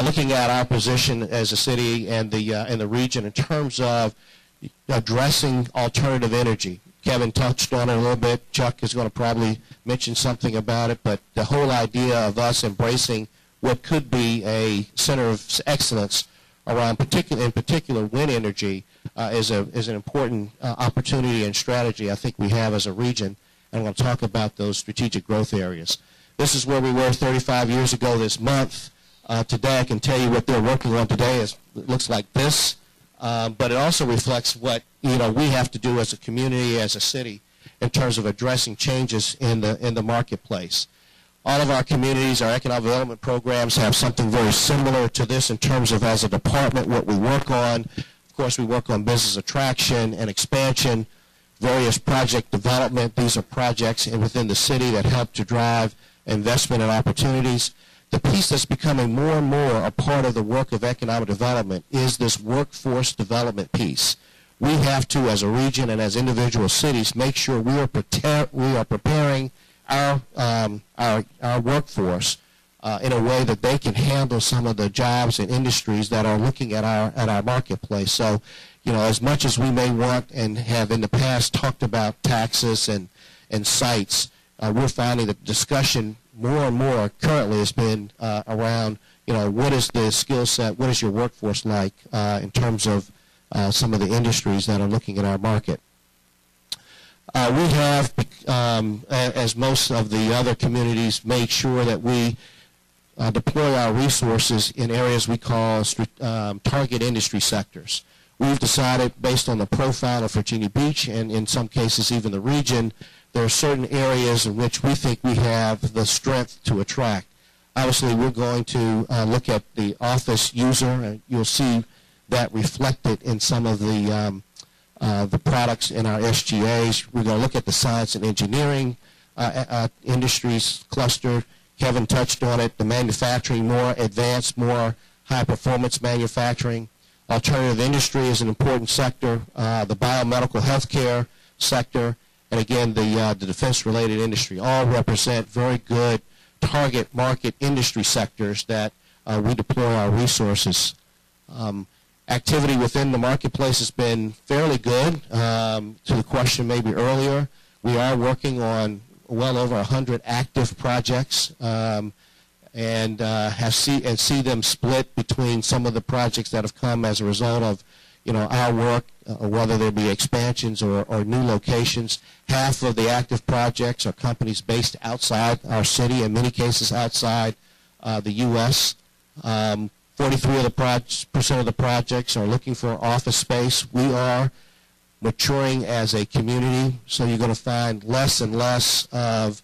looking at our position as a city and the region in terms of addressing alternative energy. Kevin touched on it a little bit. Chuck is going to probably mention something about it, but the whole idea of us embracing what could be a center of excellence around in particular wind energy is an important opportunity and strategy I think we have as a region, and I'm going to talk about those strategic growth areas. This is where we were 35 years ago this month. Today I can tell you what they're working on today. It looks like this, but it also reflects what we have to do as a community, as a city, in terms of addressing changes in the marketplace. All of our communities, our economic development programs have something very similar to this in terms of, as a department, what we work on. Of course, we work on business attraction and expansion, various project development. These are projects within the city that help to drive investment and opportunities. The piece that's becoming more and more a part of the work of economic development is this workforce development piece. We have to, as a region and as individual cities, make sure we are preparing our workforce in a way that they can handle some of the jobs and industries that are looking at our marketplace. So, as much as we may want and have in the past talked about taxes and sites, we're finding that discussion more and more currently has been around, what is the skill set, what is your workforce like in terms of some of the industries that are looking at our market. We have, as most of the other communities, made sure that we deploy our resources in areas we call target industry sectors. We've decided, based on the profile of Virginia Beach and in some cases even the region, there are certain areas in which we think we have the strength to attract. Obviously, we're going to look at the office user. You'll see that reflected in some of the products in our SGAs. We're going to look at the science and engineering industries cluster. Kevin touched on it, the manufacturing, more advanced, more high-performance manufacturing. Alternative industry is an important sector, the biomedical healthcare sector, and again, the defense-related industry all represent very good target market industry sectors that we deploy our resources. Activity within the marketplace has been fairly good. To the question maybe earlier, we are working on well over 100 active projects and see them split between some of the projects that have come as a result of our work, whether there be expansions or new locations. Half of the active projects are companies based outside our city, in many cases outside the U.S. 43% of the projects are looking for office space. We are maturing as a community, so you're going to find less and less of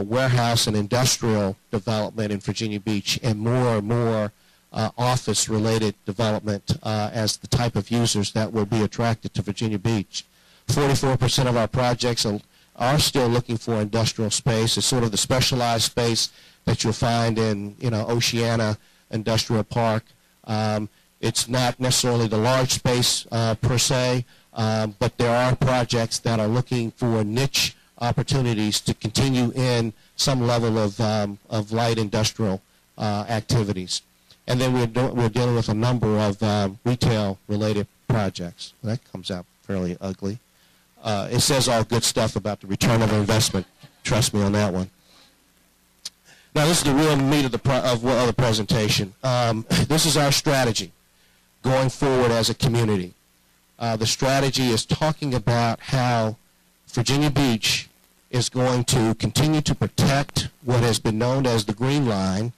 warehouse and industrial development in Virginia Beach and more office-related development as the type of users that will be attracted to Virginia Beach. 44% of our projects are still looking for industrial space. It's sort of the specialized space that you'll find in Oceana Industrial Park. It's not necessarily the large space per se, but there are projects that are looking for niche opportunities to continue in some level of light industrial activities. And then we're dealing with a number of retail-related projects. That comes out fairly ugly. It says all good stuff about the return of investment. Trust me on that one. Now, this is the real meat of the presentation. This is our strategy going forward as a community. The strategy is talking about how Virginia Beach is going to continue to protect what has been known as the Green Line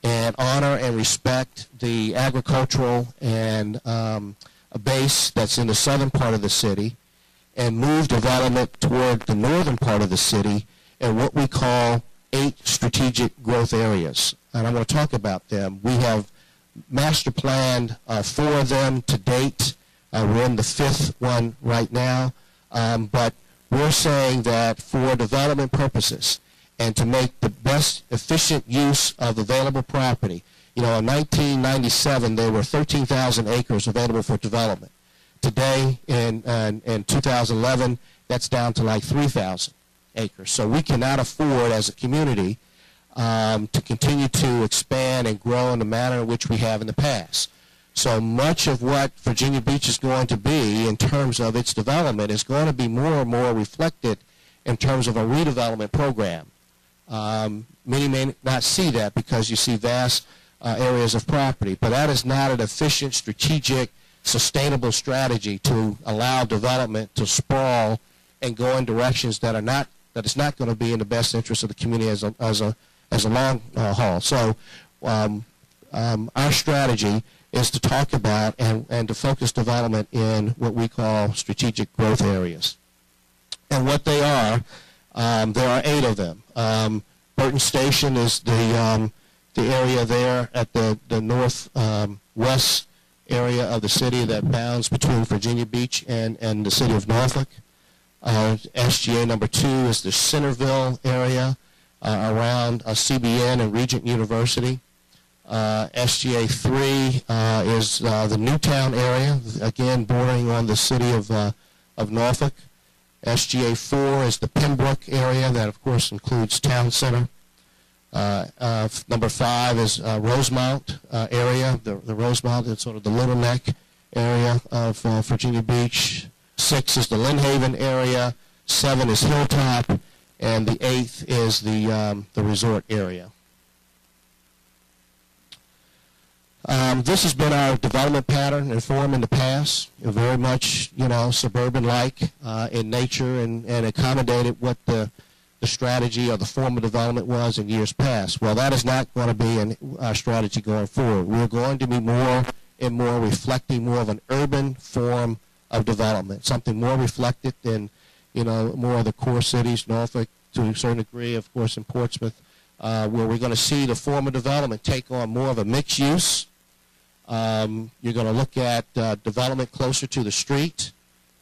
and honor and respect the agricultural and a base that's in the southern part of the city and move development toward the northern part of the city and what we call 8 strategic growth areas. And I'm going to talk about them. We have master planned 4 of them to date. We're in the 5th one right now. But we're saying that for development purposes and to make the best efficient use of available property, in 1997 there were 13,000 acres available for development. Today, in 2011, that's down to like 3,000 acres. So we cannot afford as a community to continue to expand expand and grow in the manner in which we have in the past. So much of what Virginia Beach is going to be in terms of its development is going to be more and more reflected in terms of a redevelopment program. Many may not see that because you see vast areas of property, but that is not an efficient, strategic, sustainable strategy to allow development to sprawl and go in directions that is not going to be in the best interest of the community as a long haul. So our strategy is to talk about and to focus development in what we call strategic growth areas. And what they are, there are 8 of them. Burton Station is the area there at the northwest area of the city that bounds between Virginia Beach and the city of Norfolk. SGA number 2 is the Centerville area around CBN and Regent University. SGA 3 is the Newtown area, again bordering on the city of Norfolk. SGA 4 is the Pembroke area that, of course, includes Town Center. Number 5 is Rosemount area. The Rosemount is sort of the Little Neck area of Virginia Beach. 6 is the Lynn Haven area. 7 is Hilltop. And the 8th is the resort area. This has been our development pattern and form in the past, very much, suburban-like in nature and accommodated what the strategy or the form of development was in years past. Well, that is not going to be our strategy going forward. We're going to be more and more reflecting more of an urban form of development, something more reflected in, more of the core cities, Norfolk to a certain degree, of course, in Portsmouth, where we're going to see the form of development take on more of a mixed use. You're going to look at development closer to the street.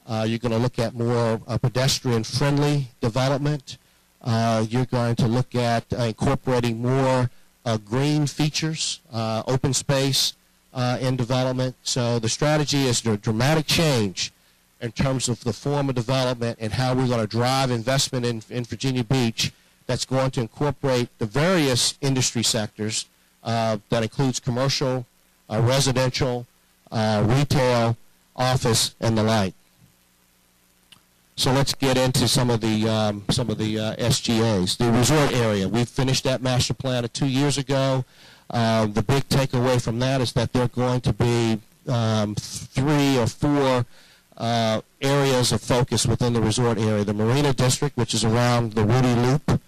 You're going to look at more pedestrian-friendly development. You're going to look at incorporating more green features, open space in development. So the strategy is a dramatic change in terms of the form of development and how we're going to drive investment in Virginia Beach that's going to incorporate the various industry sectors that includes commercial, residential, retail, office, and the like. So let's get into some of the SGAs. The resort area, we finished that master plan 2 years ago. The big takeaway from that is that there are going to be 3 or 4 areas of focus within the resort area. The Marina District, which is around the Woody Loop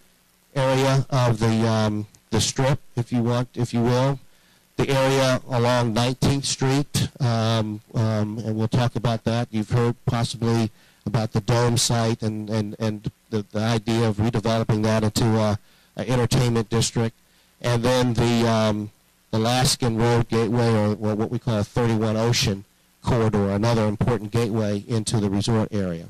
area of the Strip, if you will. The area along 19th Street, and we'll talk about that. You've heard possibly about the Dome site and the idea of redeveloping that into an entertainment district. And then the Alaskan Road Gateway, or what we call a 31 Ocean corridor, another important gateway into the resort area.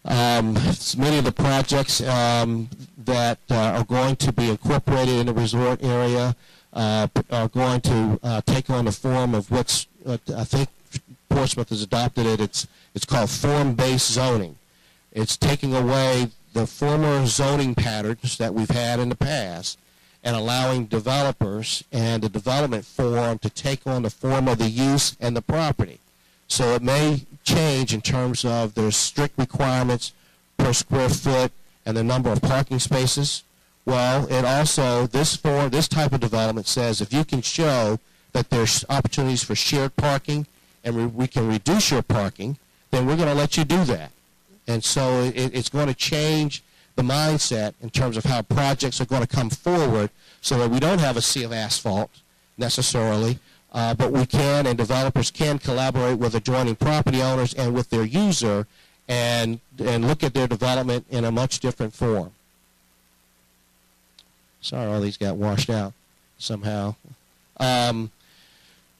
Many of the projects that are going to be incorporated in the resort area are going to take on the form of I think Portsmouth has adopted it. It's called form-based zoning. It's taking away the former zoning patterns that we've had in the past and allowing developers and the development form to take on the form of the use and the property. So it may change in terms of there's strict requirements per square foot and the number of parking spaces. Well, it also, this type of development says if you can show that there's opportunities for shared parking and we can reduce your parking, then we're going to let you do that. And so it's going to change the mindset in terms of how projects are going to come forward so that we don't have a sea of asphalt necessarily, but we can and developers can collaborate with adjoining property owners and with their user and look at their development in a much different form. Sorry, all these got washed out somehow.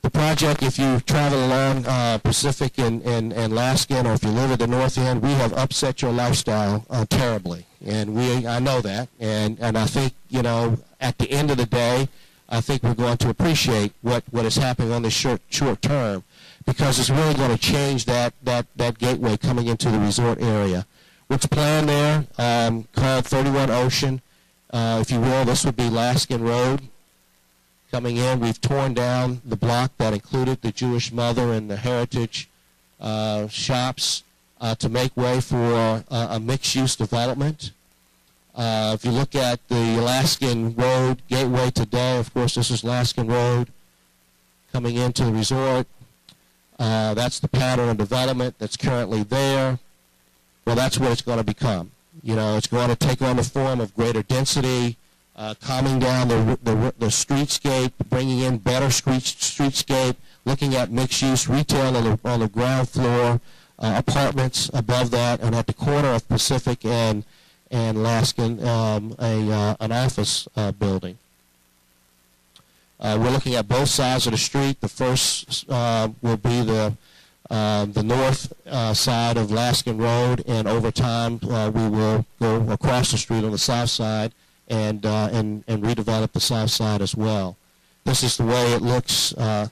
The project, if you travel along Pacific and Laskin, or if you live at the North End, we have upset your lifestyle terribly. And I know that. And I think, at the end of the day, I think we're going to appreciate what is happening on this short term, because it's really going to change that gateway coming into the resort area. What's planned there, called 31 Ocean, If you will, this would be Laskin Road. Coming in, we've torn down the block that included the Jewish Mother and the Heritage shops to make way for a mixed-use development. If you look at the Laskin Road gateway today, of course, this is Laskin Road coming into the resort. That's the pattern of development that's currently there. Well, that's what it's going to become. You know, it's going to take on the form of greater density, calming down the streetscape, bringing in better streetscape, looking at mixed-use retail on the ground floor, apartments above that, and at the corner of Pacific and Laskin, an office building. We're looking at both sides of the street. The first will be the north side of Laskin Road, and over time we will go across the street on the south side and redevelop the south side as well. This is the way it looks about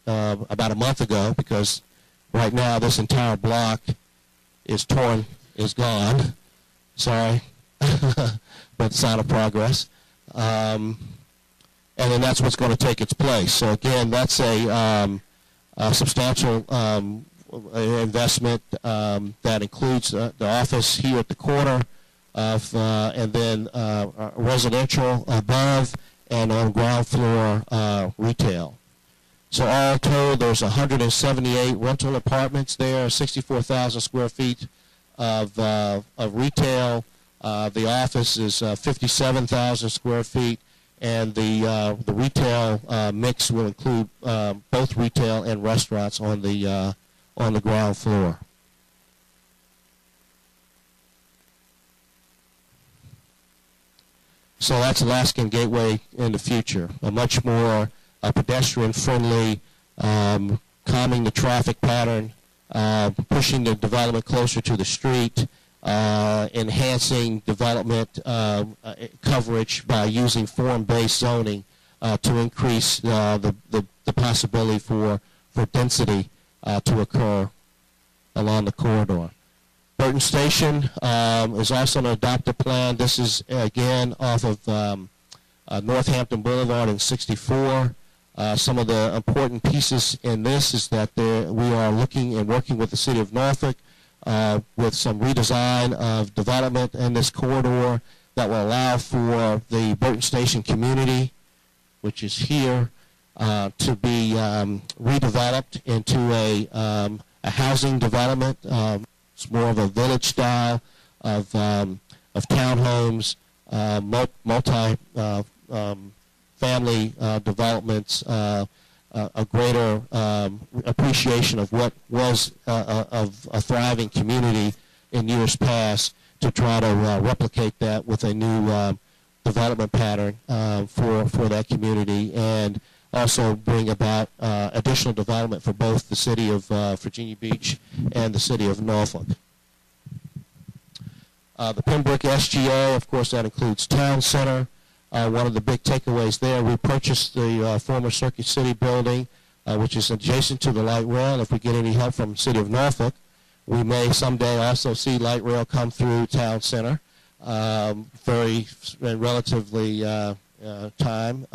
a month ago, because right now this entire block is gone. Sorry, but sign of progress. And then that's what's going to take its place. So again, that's a substantial investment that includes the office here at the corner of, and then residential above, and on ground floor retail. So all told, there's 178 rental apartments there, 64,000 square feet of retail. The office is 57,000 square feet, and the retail mix will include both retail and restaurants on the ground floor. So that's Laskin Gateway in the future, a much more pedestrian-friendly, calming the traffic pattern, pushing the development closer to the street, enhancing development coverage by using form-based zoning to increase the possibility for density to occur along the corridor. Burton Station is also an adopted plan. This is, again, off of Northampton Boulevard in 64. Some of the important pieces in this is that we are looking and working with the City of Norfolk with some redesign of development in this corridor that will allow for the Burton Station community, which is here, to be redeveloped into a housing development. It's more of a village style of townhomes, multi-family developments, a greater appreciation of what was of a thriving community in years past, to try to replicate that with a new development pattern for that community, and also bring about additional development for both the city of Virginia Beach and the city of Norfolk. The Pembroke SGA, of course, that includes Town Center. One of the big takeaways there, we purchased the former Circuit City building, which is adjacent to the light rail. If we get any help from the city of Norfolk, we may someday also see light rail come through Town Center, relatively time.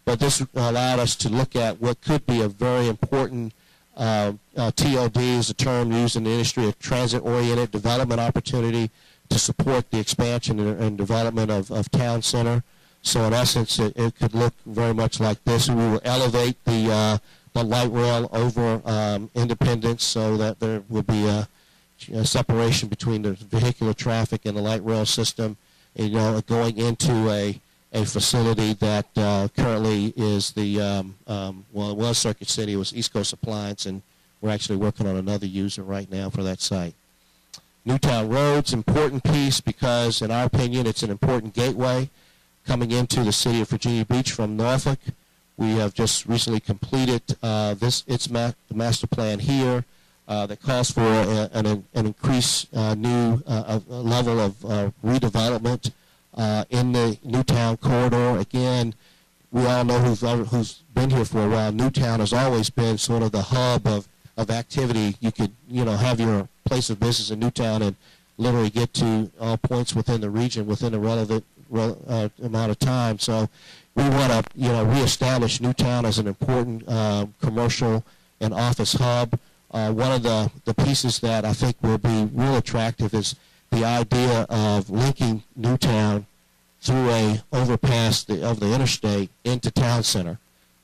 But this allowed us to look at what could be a very important TOD, is a term used in the industry, a transit-oriented development opportunity to support the expansion and development of Town Center. So in essence, it could look very much like this. We will elevate the light rail over Independence, so that there will be a separation between the vehicular traffic and the light rail system, and, going into a facility that currently is the, well, it was Circuit City, it was East Coast Appliance, and we're actually working on another user right now for that site. Newtown Road's important piece because, in our opinion, it's an important gateway coming into the city of Virginia Beach from Norfolk. We have just recently completed the master plan here that calls for an increased new level of redevelopment in the Newtown corridor. Again, we all know who's been here for a while, Newtown has always been sort of the hub of activity. You could, have your place of business in Newtown and literally get to all points within the region within a amount of time. So we want to, reestablish Newtown as an important commercial and office hub. One of the pieces that I think will be real attractive is the idea of linking Newtown through a overpass of the interstate into Town Center,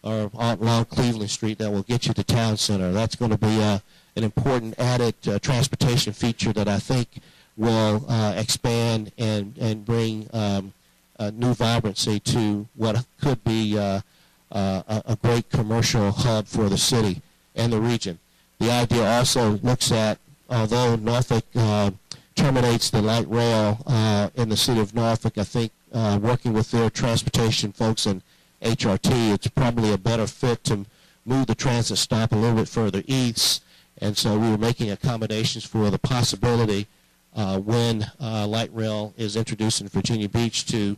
or along Cleveland Street that will get you to Town Center. That's going to be an important added transportation feature that I think will expand and bring new vibrancy to what could be a great commercial hub for the city and the region. The idea also looks at, although Norfolk terminates the light rail in the city of Norfolk, I think working with their transportation folks and HRT, it's probably a better fit to move the transit stop a little bit further east. And so we were making accommodations for the possibility when light rail is introduced in Virginia Beach to,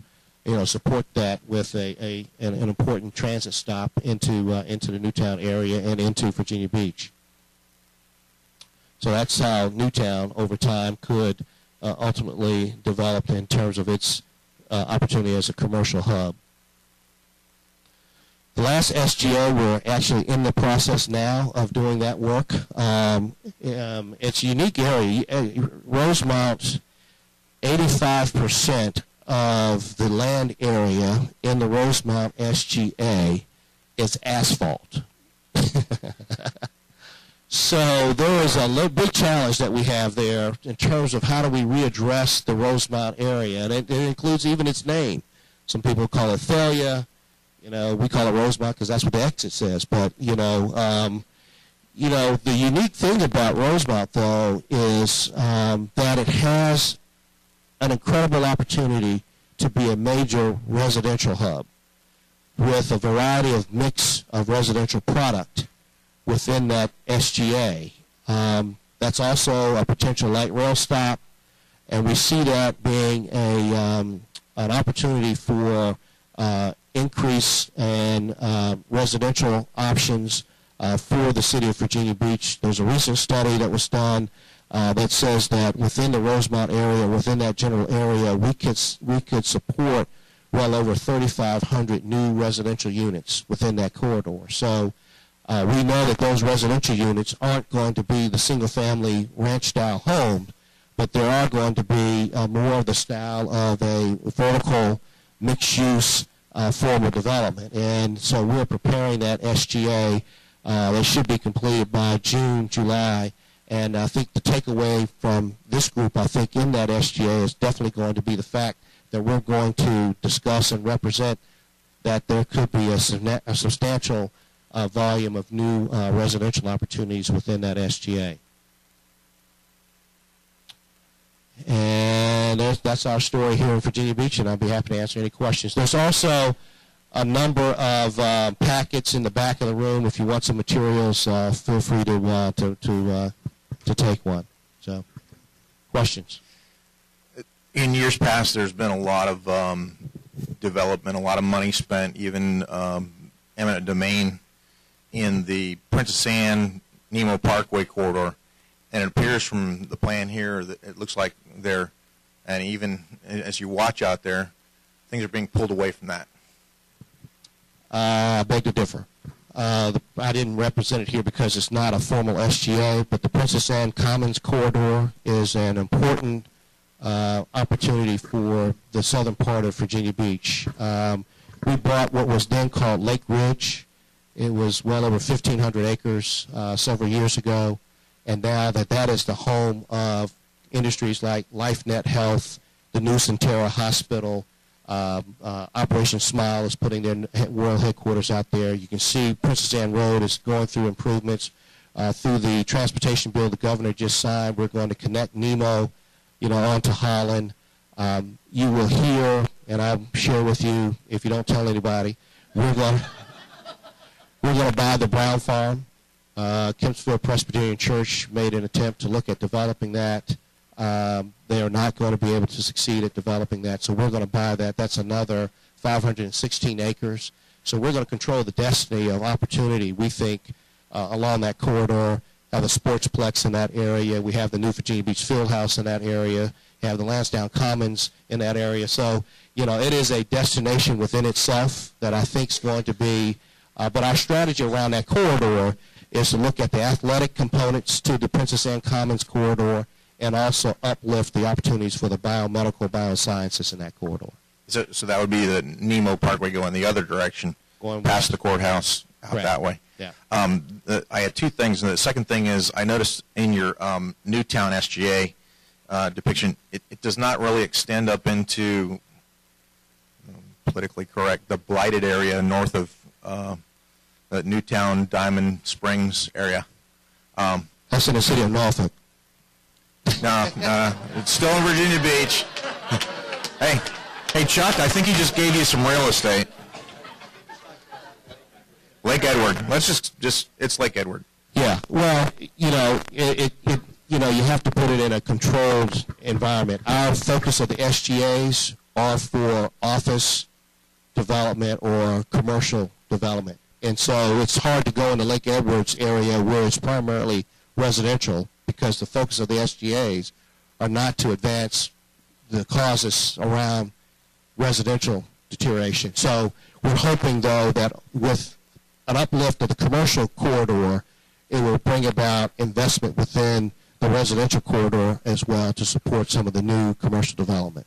support that with an important transit stop into the Newtown area and into Virginia Beach. So that's how Newtown over time could ultimately develop in terms of its opportunity as a commercial hub. The last SGA, we're actually in the process now of doing that work. It's a unique area. Rosemount, 85% of the land area in the Rosemount SGA is asphalt. So there is a big challenge that we have there in terms of how do we readdress the Rosemount area, and it includes even its name. Some people call it Thalia. We call it Rosemount because that's what the exit says. But the unique thing about Rosemount, though, is that it has an incredible opportunity to be a major residential hub with a variety of mix of residential product within that SGA. That's also a potential light rail stop, and we see that being an opportunity for increase in residential options for the city of Virginia Beach. There's a recent study that was done that says that within the Rosemount area, within that general area, we could support well over 3,500 new residential units within that corridor. So we know that those residential units aren't going to be the single-family ranch-style home, but there are going to be more of the style of a vertical mixed-use form of development. And so we're preparing that SGA. They should be completed by June, July. And I think the takeaway from this group, I think, in that SGA is definitely going to be the fact that we're going to discuss and represent that there could be a substantial volume of new residential opportunities within that SGA. And that's our story here in Virginia Beach, and I'll be happy to answer any questions. There's also a number of packets in the back of the room. If you want some materials, feel free to take one. So, questions? In years past, there's been a lot of development, a lot of money spent, even eminent domain in the Princess Anne Nemo Parkway corridor, and it appears from the plan here that it looks like they're, and even as you watch out there, things are being pulled away from that. I beg to differ. I didn't represent it here because it's not a formal SGA, but the Princess Anne Commons corridor is an important opportunity for the southern part of Virginia Beach. We bought what was then called Lake Ridge. It was well over 1,500 acres several years ago, and now that is the home of industries like LifeNet Health, the new Centera Hospital, Operation Smile is putting their world headquarters out there. You can see Princess Anne Road is going through improvements. Through the transportation bill the governor just signed, we're going to connect Nemo, onto Holland. You will hear, and I'll share with you, if you don't tell anybody, we're going to buy the Brown Farm. Kempsville Presbyterian Church made an attempt to look at developing that. They are not going to be able to succeed at developing that, so we're going to buy that. That's another 516 acres. So we're going to control the destiny of opportunity, we think, along that corridor. Have a sportsplex in that area. We have the new Virginia Beach Fieldhouse in that area. We have the Lansdowne Commons in that area. So it is a destination within itself that I think is going to be, but our strategy around that corridor is to look at the athletic components to the Princess Anne Commons corridor and also uplift the opportunities for the biomedical biosciences in that corridor. So that would be the Nemo Parkway going the other direction, past the courthouse, out that way. Yeah. I had two things. And the second thing is I noticed in your Newtown SGA depiction, it does not really extend up into, politically correct, the blighted area north of the Newtown, Diamond Springs area. That's in the city of Norfolk. No, it's still in Virginia Beach. Hey, Chuck, I think he just gave you some real estate. Lake Edward. Let's just it's Lake Edward. Yeah. Well, you have to put it in a controlled environment. Our focus of the SGAs are for office development or commercial development. And so it's hard to go in the Lake Edwards area where it's primarily residential because the focus of the SGAs are not to advance the causes around residential deterioration. So we're hoping, though, that with an uplift of the commercial corridor, it will bring about investment within the residential corridor as well to support some of the new commercial development.